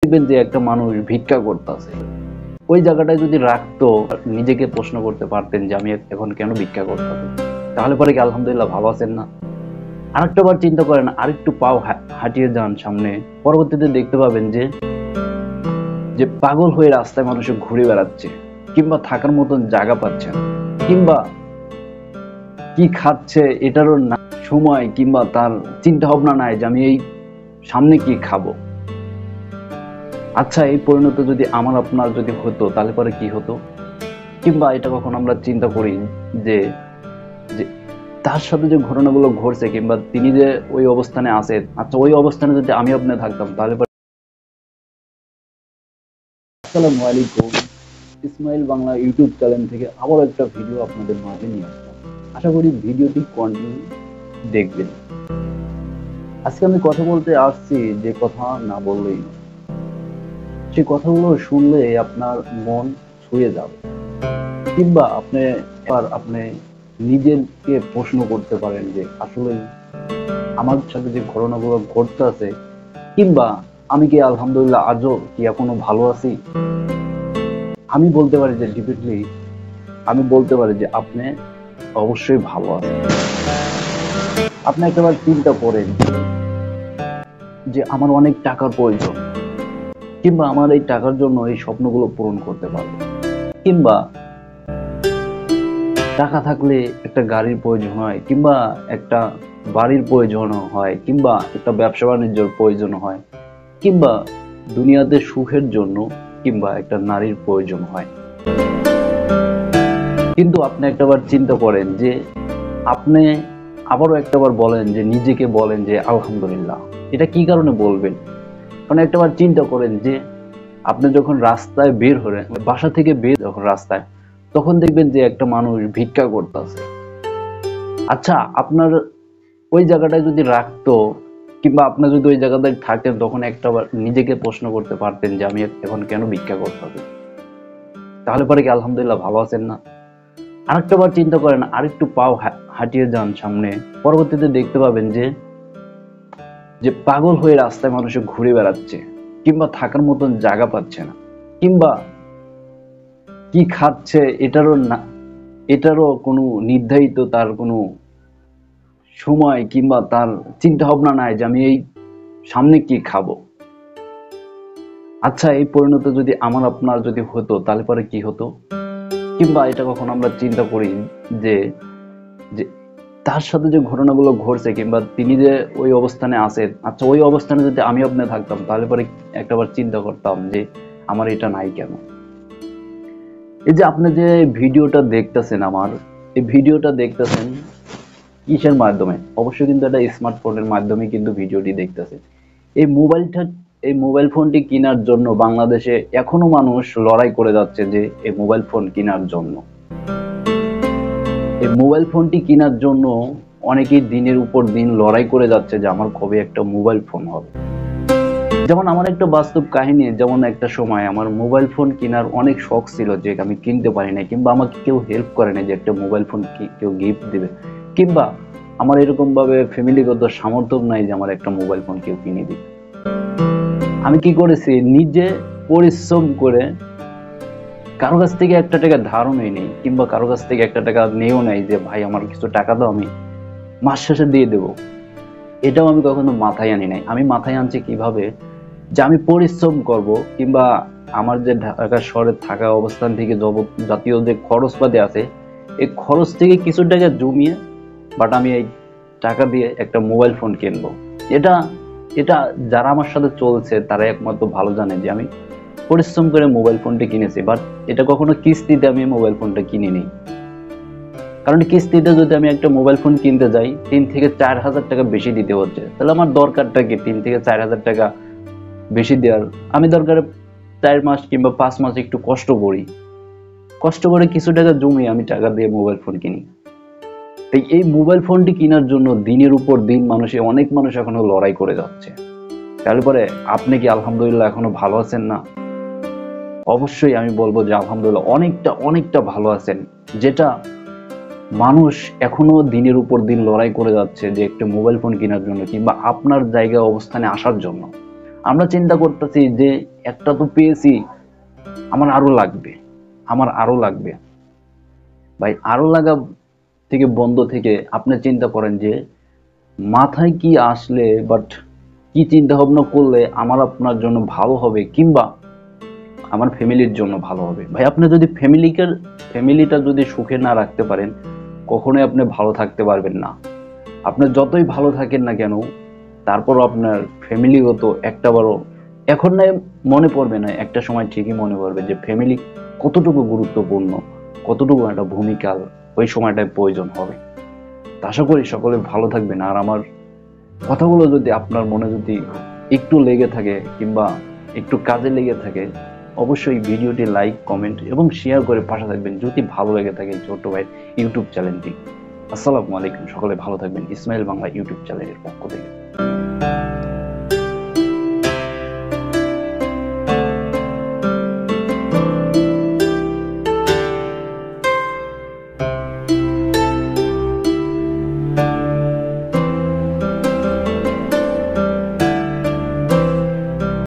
দেখবেন যে একটা মানুষ ভিক্ষা করতেছে, ওই জায়গাটায় যদি রাখতো, নিজেকে প্রশ্ন করতে পারতেন যে আমি এখন কেন ভিক্ষা করতেছি, তাহলে পরে কি আলহামদুলিল্লাহ ভালো আছেন না? আরেকটা বার চিন্তা করেন, আরেকটু পাও হাঁটিয়ে যান সামনে, পরবর্তীতে দেখতে পাবেন যে যে পাগল হয়ে রাস্তায় মানুষ ঘুরে বেড়াচ্ছে, কিংবা থাকার মতন জায়গা পাচ্ছে না, কিংবা কি খাচ্ছে এটারও না সময়, কিংবা তার চিন্তা ভাবনা নাই যে আমি এই সামনে কি খাবো। আচ্ছা, এই পরিণত যদি আমার আপনার যদি হতো তাহলে পরে কি হতো? কিংবা এটা কখন আমরা চিন্তা করি যে যে তার সাথে যে ঘটনাগুলো ঘটছে, কিংবা তিনি যে ওই অবস্থানে আছে, আচ্ছা ওই অবস্থানে যদি আমি আপনি থাকতাম তাহলে পরে। আসসালামু আলাইকুম, ইসমাইল বাংলা ইউটিউব চ্যানেল থেকে আবার একটা ভিডিও আপনাদের মাঝে নিয়ে আসলাম। আশা করি ভিডিওটি কন্টিনিউ দেখবেন। আজকে আমি কথা বলতে আসছি যে কথা না বললেই না, সেই কথাগুলো শুনলে আপনার মন ছুঁয়ে যাবে, কিংবা আপনি নিজেকে প্রশ্ন করতে পারেন যে আসলে আমার সাথে যে ঘটনাগুলো ঘটতে আছে, কিংবা আমি কি আলহামদুলিল্লাহ আজও কি এখনো ভালো আছি। আমি বলতে পারি যে ডিফিনিটলি আমি বলতে পারি যে আপনি অবশ্যই ভালো আছেন। আপনি একবার চিন্তা করেন যে আমার অনেক টাকার প্রয়োজন, কিংবা আমার এই টাকার জন্য এই স্বপ্নগুলো পূরণ করতে পারবো, কিংবা টাকা থাকলে একটা গাড়ির প্রয়োজন হয়, কিংবা একটা বাড়ির প্রয়োজন হয়, কিংবা একটা ব্যবসা বাণিজ্যের প্রয়োজন হয়, কিংবা দুনিয়াতে সুখের জন্য কিংবা একটা নারীর প্রয়োজন হয়। কিন্তু আপনি একটাবার চিন্তা করেন যে আপনি আবারও একটাবার বলেন যে নিজেকে বলেন যে আলহামদুলিল্লাহ। এটা কি কারণে বলবেন? কারণ একটাবার চিন্তা করেন যে আপনি যখন রাস্তায় বের হলেন, বাসা থেকে বের যখন রাস্তায়, তখন দেখবেন যে একটা মানুষ ভিক্ষা করতেছে। আচ্ছা, আপনার ওই জায়গাটায় যদি রাখতো, কিংবা আপনি যদি ওই জায়গাটায় থাকতেন, তখন একটাবার নিজেকে প্রশ্ন করতে পারতেন যে আমি এখন কেন ভিক্ষা করতেছি, তাহলে পরে কি আলহামদুলিল্লাহ ভালো আছেন না? আরেকটা বার চিন্তা করেন, আরেকটু পাও হাঁটিয়ে যান সামনে, পরবর্তীতে দেখতে পাবেন যে যে পাগল হয়ে রাস্তায় মানুষ ঘুরে বেড়াচ্ছে, কিংবা থাকার মতন জায়গা পাচ্ছে না, কিংবা কি খাচ্ছে এটারও কোনো নির্ধারিত তার কোনো সময়, কিংবা তার চিন্তা ভাবনা নাই যে আমি এই সামনে কি খাবো। আচ্ছা, এই পরিণত যদি আমার আপনার যদি হতো তাহলে পরে কি হতো? কিংবা এটা কখন আমরা চিন্তা করি যে যে তার সাথে যে ঘটনাগুলো ঘটছে, কিংবা তিনি যে ওই অবস্থানে আছে, আচ্ছা ওই অবস্থানে যদি আমি আপনি থাকতাম তাহলে পরে একটাবার চিন্তা করতাম যে আমার এটা নাই কেন। এই যে আপনি যে ভিডিওটা দেখতেছেন, আমার এই ভিডিওটা দেখতেছেন কিসের মাধ্যমে? অবশ্যই কিন্তু এটা স্মার্টফোনের মাধ্যমে কিন্তু ভিডিওটি দেখতেছেন। এই মোবাইল ফোনটি কেনার জন্য বাংলাদেশে এখনো মানুষ লড়াই করে যাচ্ছে যে এই মোবাইল ফোন কেনার জন্য। এই মোবাইল ফোনটি কেনার জন্য অনেকেই দিনের উপর দিন লড়াই করে যাচ্ছে যে আমার কবে একটা মোবাইল ফোন হবে। যেমন আমার একটা বাস্তব কাহিনী, যেমন একটা সময় আমার মোবাইল ফোন কেনার অনেক শখ ছিল যে আমি কিনতে পারি না, কিংবা আমাকে কেউ হেল্প করে না যে একটা মোবাইল ফোন কেউ গিফট দিবে, কিংবা আমার এরকম ভাবে ফ্যামিলিগত সামর্থ্য নাই যে আমার একটা মোবাইল ফোন কেউ কিনে দিবে। আমি কি করেছি, নিজে পরিশ্রম করে কারো কাছ থেকে একটা টাকা ধারও নেই, কিংবা কারো কাছ থেকে একটা টাকা নেও নাই যে ভাই আমার কিছু টাকা দাও, আমি মাস শেষে দিয়ে দেবো। এটাও আমি কখনো মাথায় আনি নাই। আমি মাথায় আনছি কিভাবে, যে আমি পরিশ্রম করব, কিংবা আমার যে ঢাকা শহরে থাকা অবস্থান থেকে জাতীয় যে খরচপাতি আছে, এই খরচ থেকে কিছু টাকা জমিয়ে বাট আমি এই টাকা দিয়ে একটা মোবাইল ফোন কিনবো। এটা এটা যারা আমার সাথে চলছে তারা একমাত্র ভালো জানে যে আমি পরিশ্রম করে মোবাইল ফোনটি কিনেছি, বাট এটা কখনো কিস্তিতে আমি মোবাইল ফোনটা কিনিনি। কারণ কিস্তিতে যদি আমি একটা মোবাইল ফোন কিনতে যাই, 3 থেকে 4 হাজার টাকা বেশি দিতে হচ্ছে, তাহলে আমার দরকারটা কি 3 থেকে 4 হাজার টাকা বেশি দেওয়ার? আমি দরকারে 4 মাস কিংবা 5 মাস একটু কষ্ট করে কিছু টাকা জমিয়ে আমি টাকা দিয়ে মোবাইল ফোন কিনি। তাই এই মোবাইল ফোনটি কেনার জন্য দিনের উপর দিন অনেক মানুষ এখনো লড়াই করে যাচ্ছে। তারপরে আপনি কি আলহামদুলিল্লাহ এখনো ভালো আছেন না? অবশ্যই আমি বলবো যে আলহামদুলিল্লাহ অনেকটা ভালো আছেন, যেটা মানুষ এখনো দিনের উপর দিন লড়াই করে যাচ্ছে যে একটা মোবাইল ফোন কেনার জন্য, কিংবা আপনার জায়গায় অবস্থানে আসার জন্য। আমরা চিন্তা করতেছি যে একটা তো পেয়েছি, আমার আরো লাগবে, আমার আরো লাগবে। ভাই আরো লাগা থেকে বন্ধ থেকে আপনি চিন্তা করেন যে মাথায় কি আসলে, বাট কি চিন্তা ভাবনা করলে আমার আপনার জন্য ভালো হবে, কিংবা আমার ফ্যামিলির জন্য ভালো হবে। ভাই আপনি যদি ফ্যামিলিটা যদি সুখে না রাখতে পারেন, কখনোই আপনি ভালো থাকতে পারবেন না। আপনি যতই ভালো থাকেন না কেন, তারপরও আপনার ফ্যামিলিগত একটা বারও এখন না মনে পড়বে না, একটা সময় ঠিকই মনে পড়বে যে ফ্যামিলি কতটুকু গুরুত্বপূর্ণ, কতটুকু একটা ভূমিকা ওই সময়টায় প্রয়োজন হবে। আশা করি সকলে ভালো থাকবেন। আর আমার কথাগুলো যদি আপনার মনে যদি একটু লেগে থাকে কিংবা একটু কাজে লেগে থাকে, অবশ্যই ভিডিওটি লাইক, কমেন্ট এবং শেয়ার করে পাশে থাকবেন যদি ভালো লেগে থাকে ছোট্ট ভাইয়ের ইউটিউব চ্যানেলটি। আসসালামু আলাইকুম, সকলে ভালো থাকবেন ইসমাইল বাংলা ইউটিউব চ্যানেলের পক্ষ থেকে।